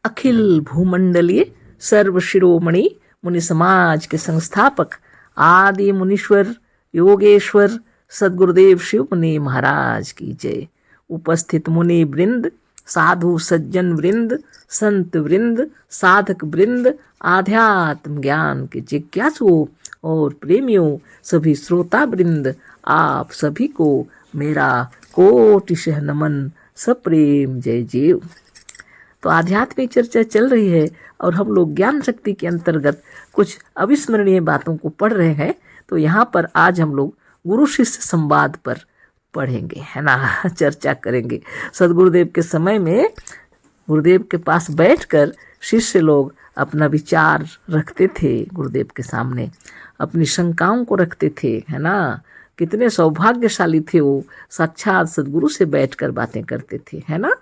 अखिल भूमंडलीय सर्व शिरोमणि मुनि समाज के संस्थापक आदि मुनीश्वर योगेश्वर सदगुरुदेव शिव मुनि महाराज की जय। उपस्थित मुनि वृंद, साधु सज्जन वृंद, संत वृंद, साधक वृंद, आध्यात्म ज्ञान के जिज्ञासुओं और प्रेमियों, सभी श्रोता वृंद, आप सभी को मेरा कोटिशः नमन, सप्रेम जय जीव। तो आध्यात्मिक चर्चा चल रही है और हम लोग ज्ञान शक्ति के अंतर्गत कुछ अविस्मरणीय बातों को पढ़ रहे हैं। तो यहाँ पर आज हम लोग गुरु शिष्य संवाद पर पढ़ेंगे, है ना, चर्चा करेंगे। सदगुरुदेव के समय में गुरुदेव के पास बैठकर शिष्य लोग अपना विचार रखते थे, गुरुदेव के सामने अपनी शंकाओं को रखते थे, है ना। कितने सौभाग्यशाली थे वो, साक्षात सदगुरु से बैठकर बातें करते थे, है ना।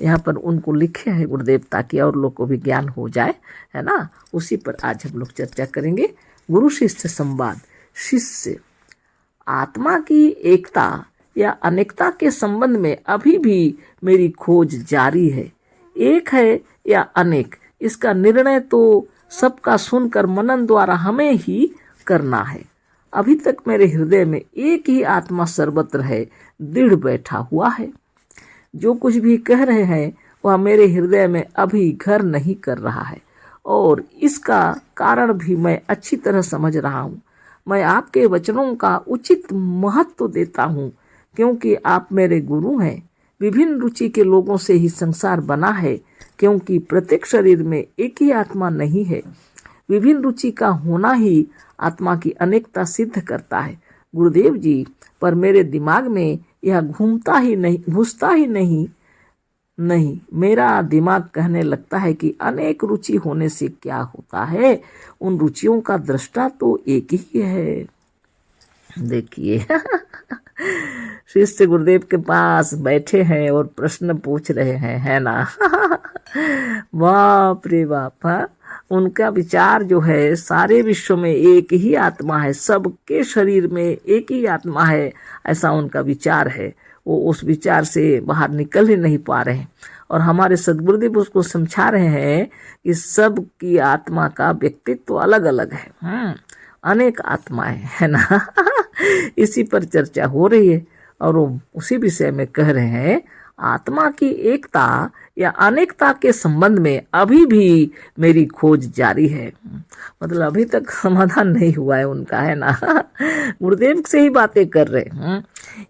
यहाँ पर उनको लिखे हैं गुरुदेव ताकि और लोग को भी ज्ञान हो जाए, है ना। उसी पर आज हम लोग चर्चा करेंगे। गुरु शिष्य संवाद। शिष्य, आत्मा की एकता या अनेकता के संबंध में अभी भी मेरी खोज जारी है। एक है या अनेक, इसका निर्णय तो सबका सुनकर मनन द्वारा हमें ही करना है। अभी तक मेरे हृदय में एक ही आत्मा सर्वत्र है, दृढ़ बैठा हुआ है। जो कुछ भी कह रहे हैं वह मेरे हृदय में अभी घर नहीं कर रहा है और इसका कारण भी मैं अच्छी तरह समझ रहा हूँ। मैं आपके वचनों का उचित महत्व देता हूँ क्योंकि आप मेरे गुरु हैं। विभिन्न रुचि के लोगों से ही संसार बना है क्योंकि प्रत्येक शरीर में एक ही आत्मा नहीं है। विभिन्न रुचि का होना ही आत्मा की अनेकता सिद्ध करता है गुरुदेव जी, पर मेरे दिमाग में यह घूसता ही नहीं। मेरा दिमाग कहने लगता है कि अनेक रुचि होने से क्या होता है, उन रुचियों का दृष्टा तो एक ही है। देखिए शिष्य गुरुदेव के पास बैठे हैं और प्रश्न पूछ रहे हैं, है ना। बाप रे बाप। उनका विचार जो है, सारे विश्व में एक ही आत्मा है, सबके शरीर में एक ही आत्मा है, ऐसा उनका विचार है। वो उस विचार से बाहर निकल ही नहीं पा रहे हैं और हमारे सदगुरुदेव उसको समझा रहे हैं कि सब की आत्मा का व्यक्तित्व तो अलग अलग है, अनेक आत्माएं, है ना। इसी पर चर्चा हो रही है और वो उसी विषय में कह रहे हैं, आत्मा की एकता या अनेकता के संबंध में अभी भी मेरी खोज जारी है। मतलब अभी तक समाधान नहीं हुआ है उनका, है ना। गुरुदेव से ही बातें कर रहे हैं।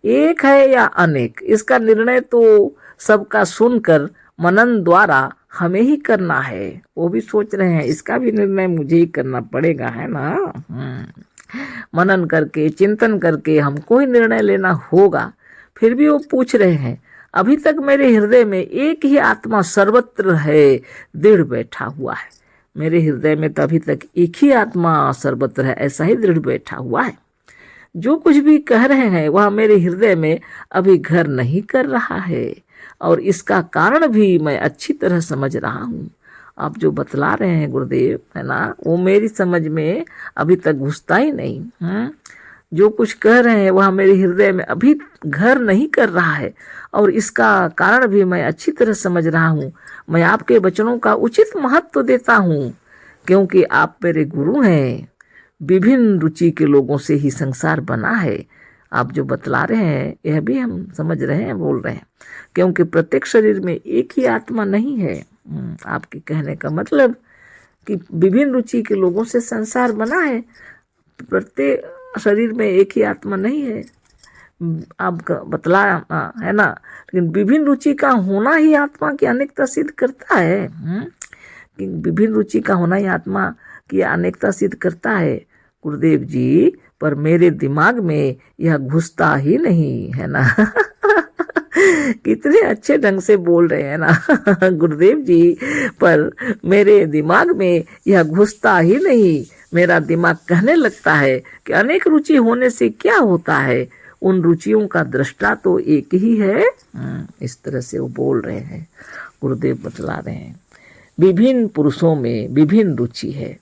एक है या अनेक, इसका निर्णय तो सबका सुनकर मनन द्वारा हमें ही करना है। वो भी सोच रहे हैं इसका भी निर्णय मुझे ही करना पड़ेगा, है ना। मनन करके, चिंतन करके हमको ही निर्णय लेना होगा। फिर भी वो पूछ रहे हैं, अभी तक मेरे हृदय में एक ही आत्मा सर्वत्र है, दृढ़ बैठा हुआ है। मेरे हृदय में तो अभी तक एक ही आत्मा सर्वत्र है, ऐसा ही दृढ़ बैठा हुआ है। जो कुछ भी कह रहे हैं वह मेरे हृदय में अभी घर नहीं कर रहा है और इसका कारण भी मैं अच्छी तरह समझ रहा हूँ। आप जो बतला रहे हैं गुरुदेव, है ना, वो मेरी समझ में अभी तक घुसता ही नहीं। जो कुछ कह रहे हैं वह मेरे हृदय में अभी घर नहीं कर रहा है और इसका कारण भी मैं अच्छी तरह समझ रहा हूँ। मैं आपके वचनों का उचित महत्व देता हूँ क्योंकि आप मेरे गुरु हैं। विभिन्न रुचि के लोगों से ही संसार बना है। आप जो बतला रहे हैं यह भी हम समझ रहे हैं, बोल रहे हैं, क्योंकि प्रत्येक शरीर में एक ही आत्मा नहीं है। आपके कहने का मतलब कि विभिन्न रुचि के लोगों से संसार बना है, प्रत्येक शरीर में एक ही आत्मा नहीं है। आप बतला है ना, लेकिन विभिन्न रुचि का होना ही आत्मा की अनेकता सिद्ध करता है। कि विभिन्न रुचि का होना ही आत्मा की अनेकता सिद्ध करता है गुरुदेव जी, पर मेरे दिमाग में यह घुसता ही नहीं, है ना। कितने अच्छे ढंग से बोल रहे हैं ना गुरुदेव जी, पर मेरे दिमाग में यह घुसता ही नहीं। मेरा दिमाग कहने लगता है कि अनेक रुचि होने से क्या होता है, उन रुचियों का दृष्टा तो एक ही है। इस तरह से वो बोल रहे हैं, गुरुदेव बतला रहे हैं। विभिन्न पुरुषों में विभिन्न रुचि है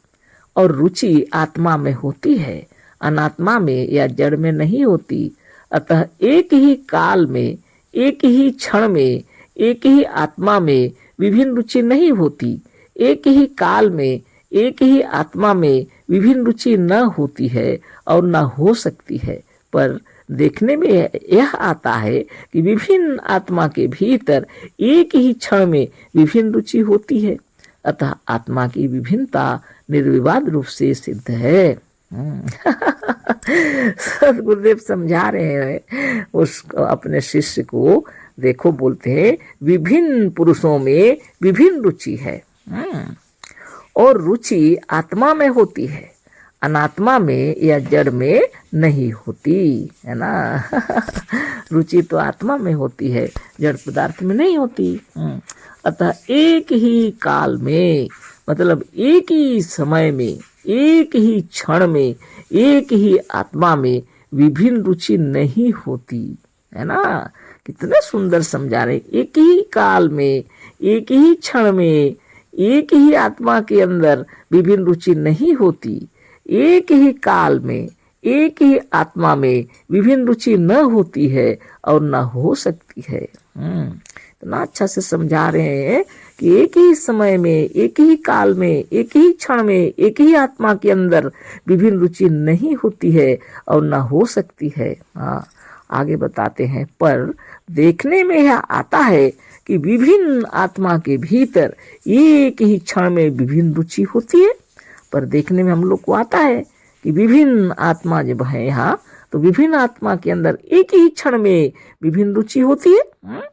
और रुचि आत्मा में होती है, अनात्मा में या जड़ में नहीं होती। अतः एक ही काल में, एक ही क्षण में, एक ही आत्मा में विभिन्न रुचि नहीं होती। एक ही काल में एक ही आत्मा में विभिन्न रुचि न होती है और न हो सकती है, पर देखने में यह आता है कि विभिन्न आत्मा के भीतर एक ही क्षण में विभिन्न रुचि होती है। अतः आत्मा की विभिन्नता निर्विवाद रूप से सिद्ध है। सदगुरुदेव समझा रहे हैं उस अपने शिष्य को। देखो, बोलते हैं विभिन्न पुरुषों में विभिन्न रुचि है, और रुचि आत्मा में होती है, अनात्मा में या जड़ में नहीं होती है ना। रुचि तो आत्मा में होती है, जड़ पदार्थ में नहीं होती। अतः एक ही काल में, मतलब एक ही समय में, एक ही क्षण में, एक ही आत्मा में विभिन्न रुचि नहीं होती है ना। कितने सुंदर समझा रहे। एक ही काल में, एक ही क्षण में, एक ही आत्मा के अंदर विभिन्न रुचि नहीं होती। एक ही काल में, एक ही आत्मा में विभिन्न रुचि न होती है और न हो सकती है। इतना अच्छा से समझा रहे हैं कि एक ही समय में, एक ही काल में, एक ही क्षण में, एक ही आत्मा के अंदर विभिन्न रुचि नहीं होती है और न हो सकती है। हाँ, आगे बताते हैं, पर देखने में यह आता है कि विभिन्न आत्मा के भीतर एक ही क्षण में विभिन्न रुचि होती है। पर देखने में हम लोग को आता है कि विभिन्न आत्मा जब है यहाँ, तो विभिन्न आत्मा के अंदर एक ही क्षण में विभिन्न रुचि होती है।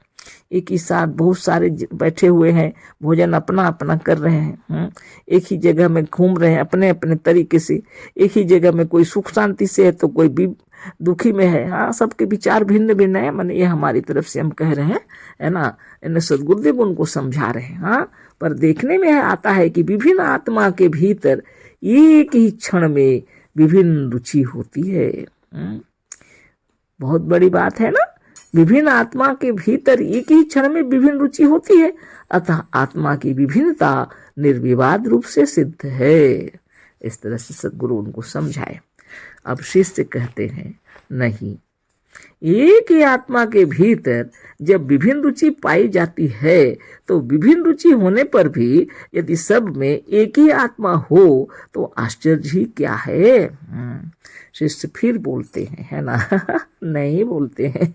एक ही साथ बहुत सारे बैठे हुए हैं, भोजन अपना अपना कर रहे हैं, एक ही जगह में घूम रहे हैं अपने अपने तरीके से। एक ही जगह में कोई सुख शांति से है तो कोई भी दुखी में है। हाँ, सबके विचार भिन्न भिन्न है, माने ये हमारी तरफ से हम कह रहे हैं, है ना। इन्हें सदगुरुदेव उनको समझा रहे हैं। हाँ, पर देखने में आता है कि विभिन्न आत्मा के भीतर एक ही क्षण में विभिन्न रुचि होती है। बहुत बड़ी बात है ना। विभिन्न आत्मा के भीतर एक ही क्षण में विभिन्न रुचि होती है, अतः आत्मा की विभिन्नता निर्विवाद रूप से सिद्ध है। इस तरह से सदगुरु उनको समझाए। अब शिष्य कहते हैं, नहीं, एक ही आत्मा के भीतर जब विभिन्न रुचि पाई जाती है, तो विभिन्न रुचि होने पर भी यदि सब में एक ही आत्मा हो तो आश्चर्य ही क्या है। शिष्य फिर बोलते हैं, है ना। नहीं बोलते हैं।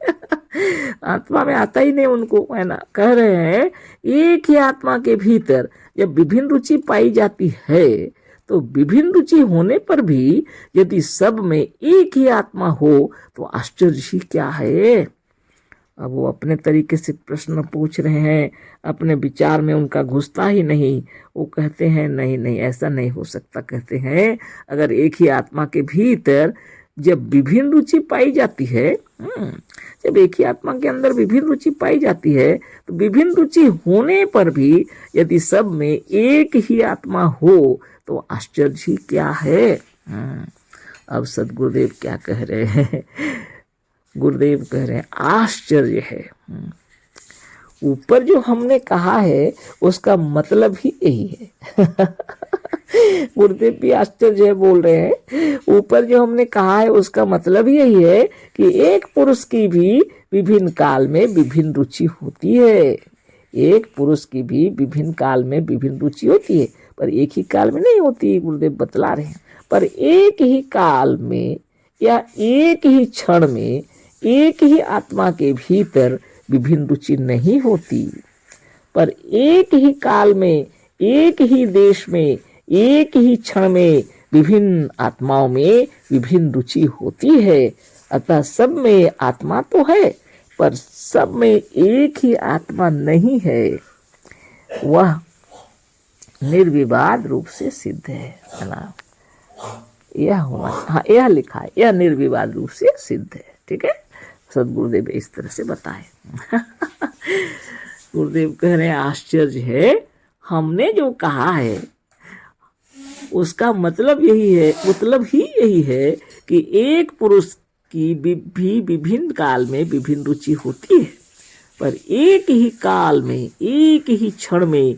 आत्मा में आता ही नहीं उनको, है ना। कह रहे हैं एक ही आत्मा के भीतर जब विभिन्न रुचि पाई जाती है, तो विभिन्न रुचि होने पर भी यदि सब में एक ही आत्मा हो तो आश्चर्य ही क्या है। अब वो अपने तरीके से प्रश्न पूछ रहे हैं, अपने विचार में उनका घुसता ही नहीं। वो कहते हैं नहीं नहीं, ऐसा नहीं हो सकता। कहते हैं अगर एक ही आत्मा के भीतर जब विभिन्न रुचि पाई जाती है, जब एक ही आत्मा के अंदर विभिन्न रुचि पाई जाती है, तो विभिन्न रुचि होने पर भी यदि सब में एक ही आत्मा हो तो आश्चर्य ही क्या है। अब सदगुरुदेव क्या कह रहे हैं। गुरुदेव कह रहे हैं आश्चर्य है। ऊपर जो हमने कहा है उसका मतलब ही यही है। गुरुदेव भी आश्चर्य है बोल रहे हैं। ऊपर जो हमने कहा है उसका मतलब ही यही है कि एक पुरुष की भी विभिन्न काल में विभिन्न रुचि होती है। एक पुरुष की भी विभिन्न काल में विभिन्न रुचि होती है, पर एक ही काल में नहीं होती। गुरुदेव बतला रहे हैं, पर एक ही काल में या एक ही क्षण में एक ही आत्मा के भीतर विभिन्न रुचि नहीं होती, पर एक ही काल में, एक ही देश में, एक ही क्षण में विभिन्न आत्माओं में विभिन्न रुचि होती है। अतः सब में आत्मा तो है, पर सब में एक ही आत्मा नहीं है। वह निर्विवाद रूप से सिद्ध है ना। यह होना, हाँ, यह लिखा है, यह निर्विवाद रूप से सिद्ध है। ठीक है, सदगुरुदेव इस तरह से बताए। गुरुदेव कह रहे हैं आश्चर्य है, हमने जो कहा है उसका मतलब यही है, मतलब ही यही है कि एक पुरुष की भी विभिन्न काल में विभिन्न रुचि होती है, पर एक ही काल में, एक ही क्षण में,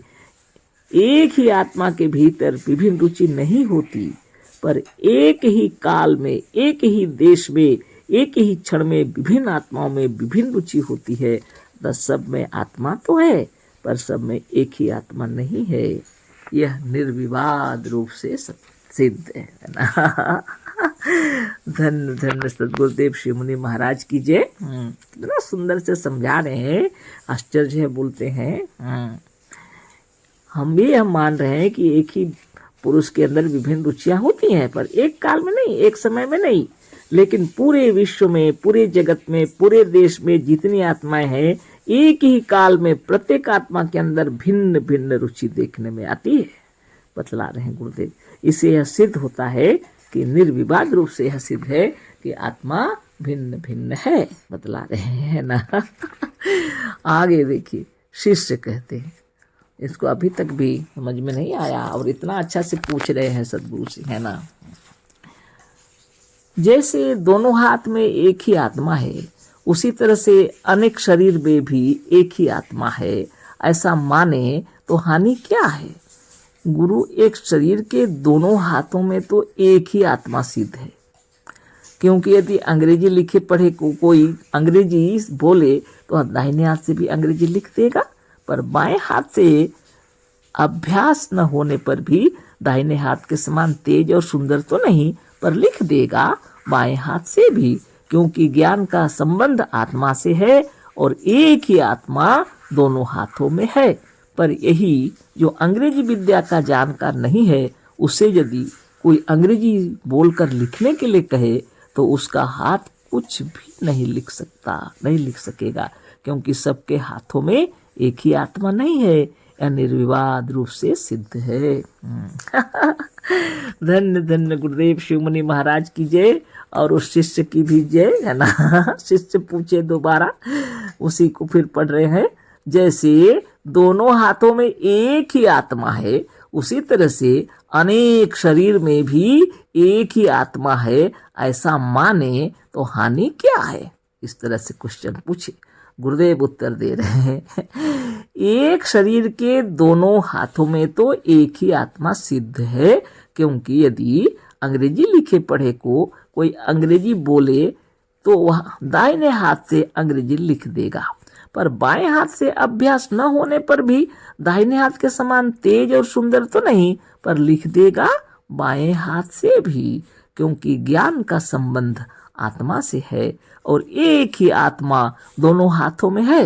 एक ही आत्मा के भीतर विभिन्न रुचि नहीं होती, पर एक ही काल में, एक ही देश में, एक ही क्षण में विभिन्न आत्माओं में विभिन्न रुचि होती है। तो सब में आत्मा तो है, पर सब में एक ही आत्मा नहीं है, यह निर्विवाद रूप से सिद्ध है ना। धन्य धन्य सदगुरुदेव श्री मुनि महाराज की जय। कितना सुंदर से समझा रहे हैं, आश्चर्य है, बोलते हैं हम मान रहे हैं कि एक ही पुरुष के अंदर विभिन्न रुचियां होती हैं, पर एक काल में नहीं, एक समय में नहीं, लेकिन पूरे विश्व में, पूरे जगत में, पूरे देश में जितनी आत्माएं हैं, एक ही काल में प्रत्येक आत्मा के अंदर भिन्न भिन्न रुचि देखने में आती है, बतला रहे हैं गुरुदेव। इससे यह सिद्ध होता है कि निर्विवाद रूप से यह सिद्ध है कि आत्मा भिन्न भिन्न है, बतला रहे हैं ना। आगे देखिए, शिष्य कहते हैं, इसको अभी तक भी समझ में नहीं आया और इतना अच्छा से पूछ रहे हैं सदगुरु से, है ना। जैसे दोनों हाथ में एक ही आत्मा है, उसी तरह से अनेक शरीर में भी एक ही आत्मा है, ऐसा माने तो हानि क्या है। गुरु, एक शरीर के दोनों हाथों में तो एक ही आत्मा सिद्ध है, क्योंकि यदि अंग्रेजी लिखे पढ़े को कोई अंग्रेजी बोले तो दाहिने हाथ से भी अंग्रेजी लिख देगा, पर बाएं हाथ से अभ्यास न होने पर भी दाहिने हाथ के समान तेज और सुंदर तो नहीं, पर लिख देगा बाएं हाथ से भी, क्योंकि ज्ञान का संबंध आत्मा से है और एक ही आत्मा दोनों हाथों में है। पर यही जो अंग्रेजी विद्या का जानकार नहीं है, उसे यदि कोई अंग्रेजी बोलकर लिखने के लिए कहे तो उसका हाथ कुछ भी नहीं लिख सकता, नहीं लिख सकेगा, क्योंकि सबके हाथों में एक ही आत्मा नहीं है, यह निर्विवाद रूप से सिद्ध है। धन्य धन्य गुरुदेव शिव मुनि महाराज की जय और उस शिष्य की भी जय, है ना। शिष्य पूछे दोबारा, उसी को फिर पढ़ रहे हैं। जैसे दोनों हाथों में एक ही आत्मा है, उसी तरह से अनेक शरीर में भी एक ही आत्मा है, ऐसा माने तो हानि क्या है। इस तरह से क्वेश्चन पूछे, गुरुदेव उत्तर दे रहे हैं, एक शरीर के दोनों हाथों में तो एक ही आत्मा सिद्ध है, क्योंकि यदि अंग्रेजी लिखे पढ़े को कोई अंग्रेजी बोले तो वह दाहिने हाथ से अंग्रेजी लिख देगा, पर बाएं हाथ से अभ्यास न होने पर भी दाहिने हाथ के समान तेज और सुंदर तो नहीं, पर लिख देगा बाएं हाथ से भी, क्योंकि ज्ञान का संबंध आत्मा से है और एक ही आत्मा दोनों हाथों में है।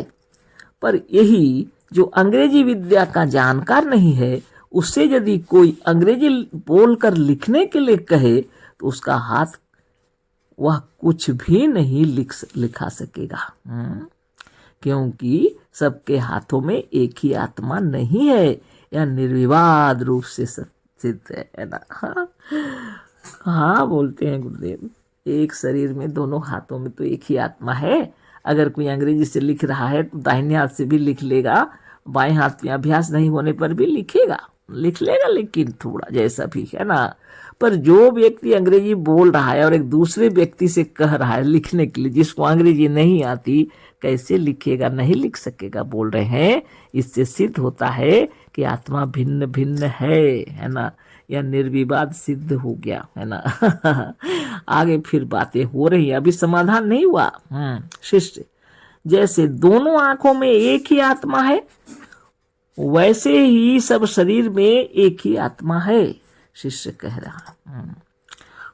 पर यही जो अंग्रेजी विद्या का जानकार नहीं है, उससे यदि कोई अंग्रेजी बोलकर लिखने के लिए कहे तो उसका हाथ वह कुछ भी नहीं लिखा सकेगा, क्योंकि सबके हाथों में एक ही आत्मा नहीं है, यह निर्विवाद रूप से सिद्ध है ना। हाँ, बोलते हैं गुरुदेव, एक शरीर में दोनों हाथों में तो एक ही आत्मा है। अगर कोई अंग्रेजी से लिख रहा है तो दाहिने हाथ से भी लिख लेगा, बाएं हाथ में अभ्यास नहीं होने पर भी लिख लेगा, लेकिन थोड़ा जैसा भी, है ना। पर जो व्यक्ति अंग्रेजी बोल रहा है और एक दूसरे व्यक्ति से कह रहा है लिखने के लिए, जिसको अंग्रेजी नहीं आती, कैसे लिखेगा, नहीं लिख सकेगा, बोल रहे हैं। इससे सिद्ध होता है कि आत्मा भिन्न भिन्न है ना। यह निर्विवाद सिद्ध हो गया, है ना। आगे फिर बातें हो रही है, अभी समाधान नहीं हुआ। शिष्य, जैसे दोनों आंखों में एक ही आत्मा है, वैसे ही सब शरीर में एक ही आत्मा है। शिष्य कह रहा,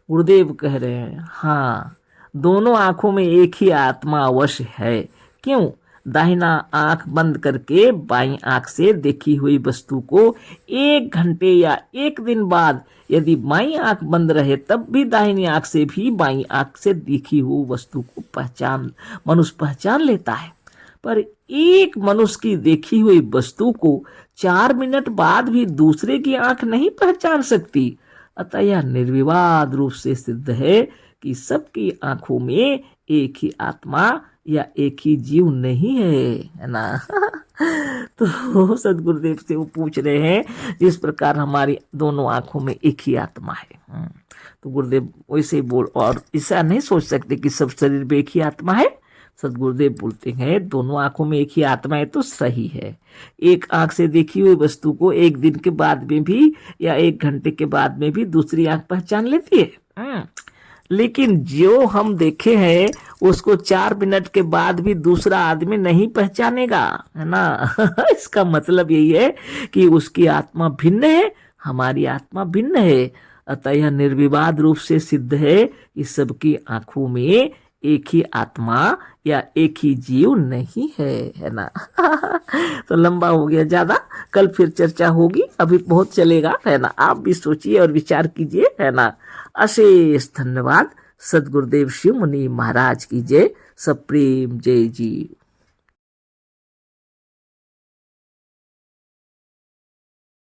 गुरुदेव कह रहे हैं, हाँ, दोनों आंखों में एक ही आत्मा अवश्य है। क्यों? दाहिना आंख बंद करके बाईं आंख से देखी हुई वस्तु को 1 घंटे या 1 दिन बाद यदि बाईं आंख बंद रहे, तब भी दाहिनी आंख से भी बाईं आंख से देखी हुई वस्तु को मनुष्य पहचान लेता है। पर एक मनुष्य की देखी हुई वस्तु को 4 मिनट बाद भी दूसरे की आंख नहीं पहचान सकती। अतः यह निर्विवाद रूप से सिद्ध है कि सबकी आंखों में एक ही आत्मा या एक ही जीव नहीं है ना। तो सदगुरुदेव से वो पूछ रहे हैं, जिस प्रकार हमारी दोनों आंखों में एक ही आत्मा है, तो गुरुदेव वैसे ही बोल, और ऐसा नहीं सोच सकते कि सब शरीर में एक ही आत्मा है। सदगुरुदेव बोलते हैं, दोनों आंखों में एक ही आत्मा है तो सही है। एक आंख से देखी हुई वस्तु को 1 दिन के बाद में भी या 1 घंटे के बाद में भी दूसरी आंख पहचान लेती है। लेकिन जो हम देखे हैं उसको 4 मिनट के बाद भी दूसरा आदमी नहीं पहचानेगा, है ना। इसका मतलब यही है कि उसकी आत्मा भिन्न है, हमारी आत्मा भिन्न है। अतः यह निर्विवाद रूप से सिद्ध है कि सबकी आंखों में एक ही आत्मा या एक ही जीव नहीं है ना। तो लंबा हो गया ज्यादा, कल फिर चर्चा होगी, अभी बहुत चलेगा, है ना। आप भी सोचिए और विचार कीजिए, है ना। अशेष धन्यवाद। सदगुरुदेव शिव मुनि महाराज की जय। सब प्रेम जय जी।